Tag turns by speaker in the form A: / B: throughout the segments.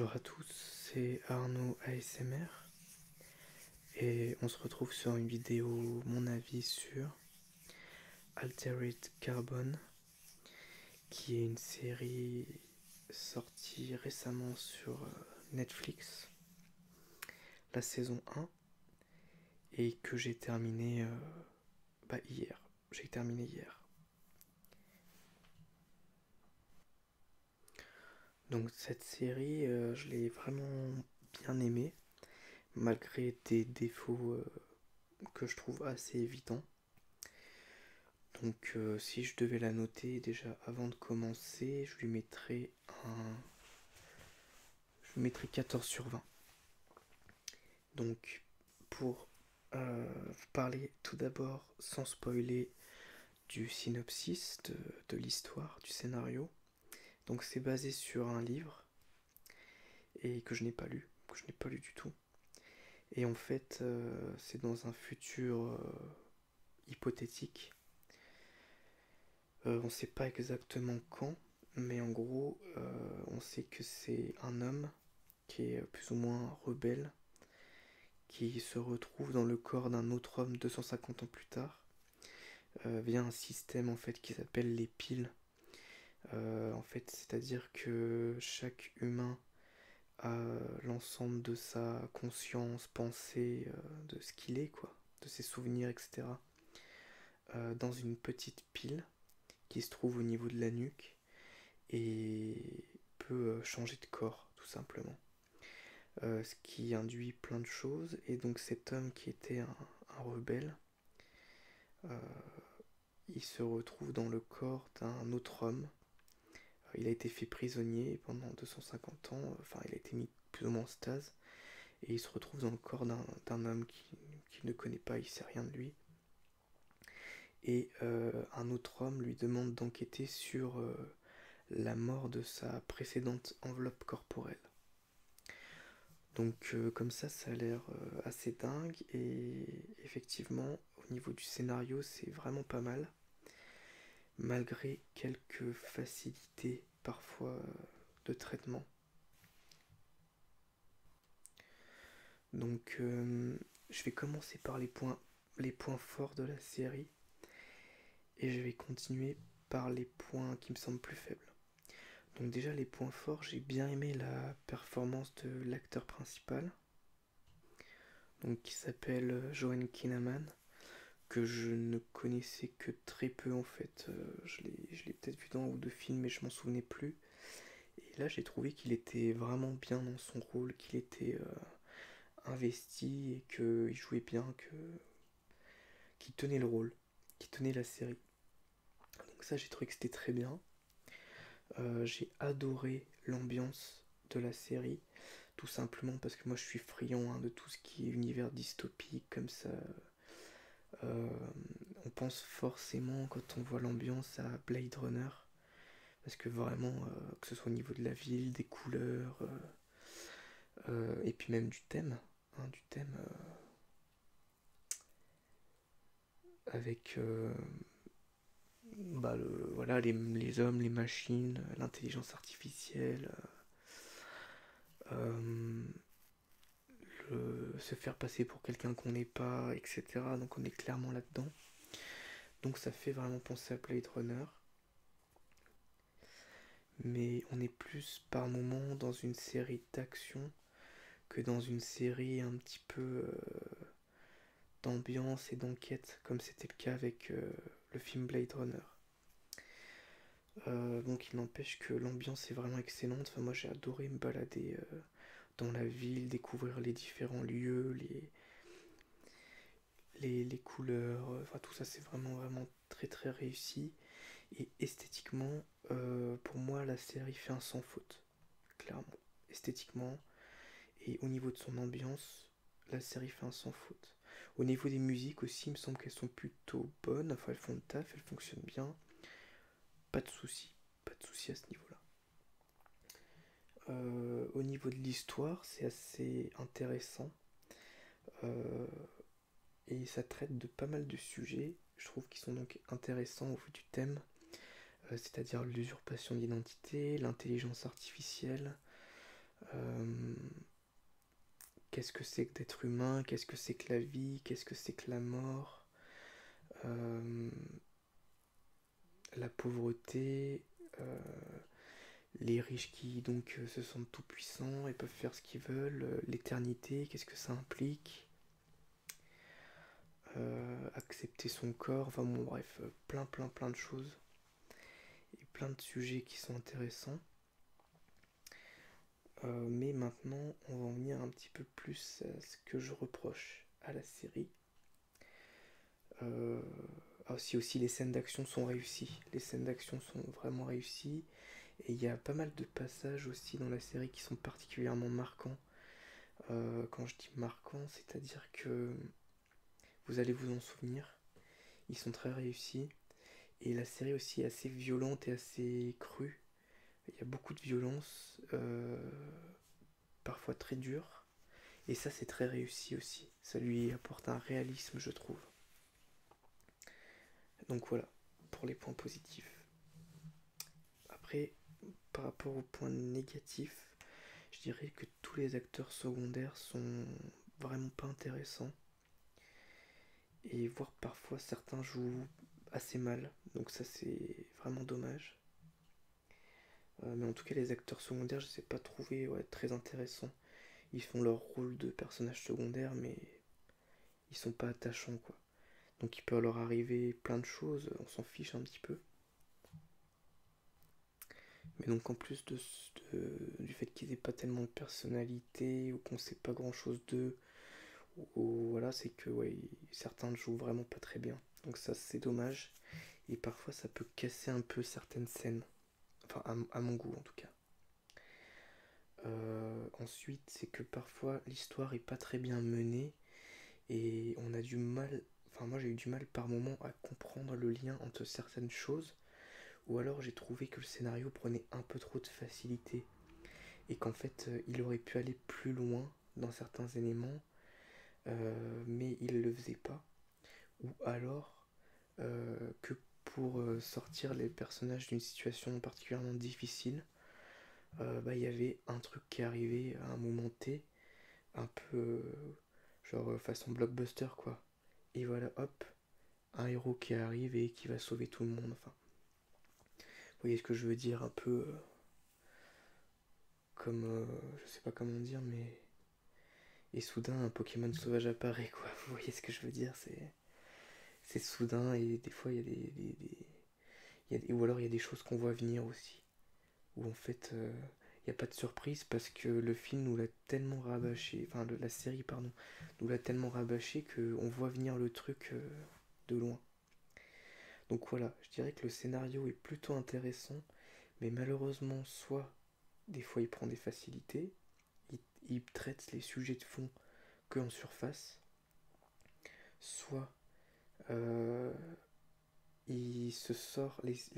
A: Bonjour à tous, c'est Arnaud ASMR et on se retrouve sur une vidéo, mon avis sur Altered Carbon, qui est une série sortie récemment sur Netflix, la saison 1, et que j'ai terminé hier. J'ai terminé hier. Donc cette série, je l'ai vraiment bien aimée, malgré des défauts que je trouve assez évidents. Donc si je devais la noter déjà avant de commencer, je lui mettrais 14 sur 20. Donc pour vous parler tout d'abord sans spoiler du synopsis de l'histoire, du scénario. Donc c'est basé sur un livre et que je n'ai pas lu, du tout. Et en fait c'est dans un futur hypothétique. On ne sait pas exactement quand, mais en gros, on sait que c'est un homme qui est plus ou moins rebelle, qui se retrouve dans le corps d'un autre homme 250 ans plus tard, via un système en fait qui s'appelle les piles. En fait, c'est-à-dire que chaque humain a l'ensemble de sa conscience, pensée, de ce qu'il est, quoi, de ses souvenirs, etc., dans une petite pile qui se trouve au niveau de la nuque et peut changer de corps, tout simplement. Ce qui induit plein de choses. Et donc cet homme qui était un rebelle, euh, il se retrouve dans le corps d'un autre homme. Il a été fait prisonnier pendant 250 ans, enfin il a été mis plus ou moins en stase, et il se retrouve dans le corps d'un homme qui ne connaît pas, il sait rien de lui. Et un autre homme lui demande d'enquêter sur la mort de sa précédente enveloppe corporelle. Donc comme ça a l'air assez dingue, et effectivement au niveau du scénario c'est vraiment pas mal, malgré quelques facilités parfois de traitement. Donc je vais commencer par les points forts de la série, et je vais continuer par les points qui me semblent plus faibles. Donc déjà les points forts, j'ai bien aimé la performance de l'acteur principal, donc qui s'appelle Joel Kinnaman, que je ne connaissais que très peu en fait. Je l'ai peut-être vu dans un ou deux films, mais je m'en souvenais plus. Et là, j'ai trouvé qu'il était vraiment bien dans son rôle, qu'il était investi et qu'il jouait bien, qu'il tenait le rôle, qu'il tenait la série. Donc ça, j'ai trouvé que c'était très bien. J'ai adoré l'ambiance de la série, tout simplement parce que moi, je suis friand de tout ce qui est univers dystopique comme ça. Euh, on pense forcément quand on voit l'ambiance à Blade Runner, parce que vraiment, que ce soit au niveau de la ville, des couleurs, et puis même du thème, hein, avec voilà, les hommes, les machines, l'intelligence artificielle, euh, se faire passer pour quelqu'un qu'on n'est pas, etc. Donc on est clairement là-dedans. Donc ça fait vraiment penser à Blade Runner, mais on est plus par moment dans une série d'action que dans une série un petit peu d'ambiance et d'enquête, comme c'était le cas avec le film Blade Runner. Donc il n'empêche que l'ambiance est vraiment excellente. Enfin, moi j'ai adoré me balader dans la ville, découvrir les différents lieux, les couleurs, enfin tout ça c'est vraiment vraiment très très réussi. Et esthétiquement, pour moi la série fait un sans faute, clairement. Esthétiquement et au niveau de son ambiance, la série fait un sans faute. Au niveau des musiques aussi, il me semble qu'elles sont plutôt bonnes, enfin elles font le taf, elles fonctionnent bien. Pas de soucis, pas de soucis à ce niveau-là. Au niveau de l'histoire, c'est assez intéressant. Euh, et ça traite de pas mal de sujets, je trouve, qui sont donc intéressants au vu du thème, c'est-à-dire l'usurpation d'identité, l'intelligence artificielle, Euh, Qu'est-ce que c'est que d'être humain? Qu'est-ce que c'est que la vie? Qu'est-ce que c'est que la mort? Euh, la pauvreté, les riches qui donc se sentent tout puissants et peuvent faire ce qu'ils veulent, l'éternité, qu'est-ce que ça implique, accepter son corps, enfin bon bref, plein de choses et plein de sujets qui sont intéressants. Mais maintenant, on va en venir un petit peu plus à ce que je reproche à la série. Euh, aussi les scènes d'action sont réussies. Les scènes d'action sont vraiment réussies. Et il y a pas mal de passages aussi dans la série qui sont particulièrement marquants. Quand je dis marquants, c'est-à-dire que vous allez vous en souvenir. Ils sont très réussis. Et la série aussi est assez violente et assez crue. Il y a beaucoup de violence, parfois très dure. Et ça, c'est très réussi aussi. Ça lui apporte un réalisme, je trouve. Donc voilà, pour les points positifs. Après, par rapport aux points négatifs, je dirais que tous les acteurs secondaires sont vraiment pas intéressants. Et voire parfois certains jouent assez mal. Donc ça, c'est vraiment dommage. Mais en tout cas, les acteurs secondaires, je ne les ai pas trouvés très intéressants. Ils font leur rôle de personnages secondaires, mais ils sont pas attachants, quoi. Donc il peut leur arriver plein de choses, on s'en fiche un petit peu. Mais donc en plus du fait qu'ils aient pas tellement de personnalité, ou qu'on sait pas grand chose d'eux, ou voilà, c'est que ouais, certains jouent vraiment pas très bien. Donc ça c'est dommage. Et parfois ça peut casser un peu certaines scènes. Enfin à mon goût en tout cas. Ensuite c'est que parfois l'histoire est pas très bien menée. Et on a du mal. Enfin moi j'ai eu du mal par moment à comprendre le lien entre certaines choses. Ou alors j'ai trouvé que le scénario prenait un peu trop de facilité. Et qu'en fait il aurait pu aller plus loin dans certains éléments. Mais il le faisait pas. Ou alors que pour sortir les personnages d'une situation particulièrement difficile, il y avait un truc qui arrivait à un moment T, un peu genre façon blockbuster quoi. Et voilà, hop, un héros qui arrive et qui va sauver tout le monde. Enfin, vous voyez ce que je veux dire, un peu comme, je sais pas comment dire, mais et soudain un Pokémon sauvage apparaît quoi. Vous voyez ce que je veux dire, c'est soudain et des fois il y a ou alors il y a des choses qu'on voit venir aussi. Où en fait il n'y a pas de surprise parce que le film nous l'a tellement rabâché, enfin la série pardon, nous l'a tellement rabâché qu'on voit venir le truc de loin. Donc voilà, je dirais que le scénario est plutôt intéressant, mais malheureusement soit des fois il prend des facilités, il traite les sujets de fond que en surface, soit euh, les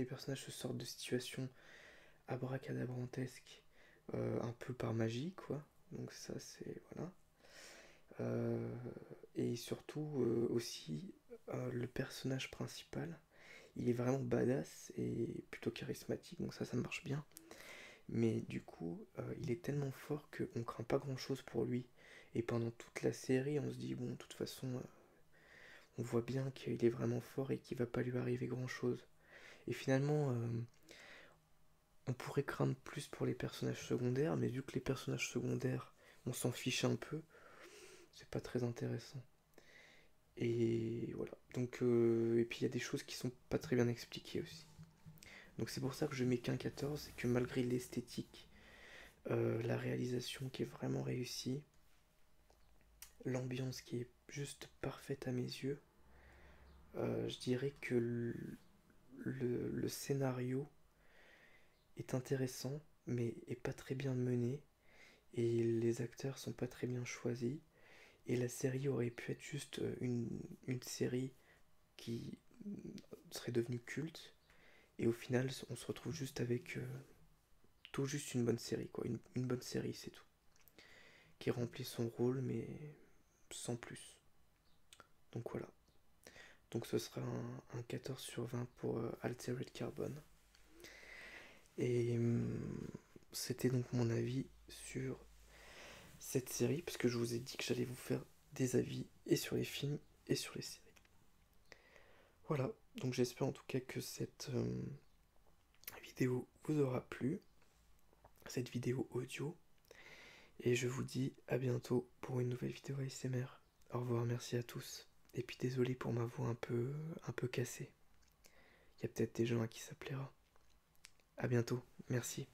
A: personnages se sortent de situations abracadabrantesques un peu par magie quoi. Donc ça c'est voilà. Euh, et surtout aussi le personnage principal, il est vraiment badass et plutôt charismatique, donc ça marche bien. Mais du coup, il est tellement fort qu'on craint pas grand chose pour lui. Et pendant toute la série, on se dit, bon, de toute façon, on voit bien qu'il est vraiment fort et qu'il va pas lui arriver grand chose. Et finalement, on pourrait craindre plus pour les personnages secondaires, mais vu que les personnages secondaires, on s'en fiche un peu, c'est pas très intéressant. Et voilà. Donc, et puis il y a des choses qui sont pas très bien expliquées aussi. Donc c'est pour ça que je mets qu'un 14 et que malgré l'esthétique, la réalisation qui est vraiment réussie, l'ambiance qui est juste parfaite à mes yeux, je dirais que le scénario est intéressant mais est pas très bien mené et les acteurs sont pas très bien choisis et la série aurait pu être juste une série qui serait devenue culte et au final on se retrouve juste avec tout juste une bonne série quoi, une bonne série c'est tout, qui remplit son rôle mais sans plus. Donc voilà. Donc ce sera un 14/20 pour Altered Carbon. Et c'était donc mon avis sur cette série, parce que je vous ai dit que j'allais vous faire des avis et sur les films et sur les séries. Voilà, donc j'espère en tout cas que cette vidéo vous aura plu, cette vidéo audio, et je vous dis à bientôt pour une nouvelle vidéo ASMR. Au revoir, merci à tous. Et puis désolé pour ma voix un peu cassée. Il y a peut-être des gens à qui ça plaira. À bientôt, merci.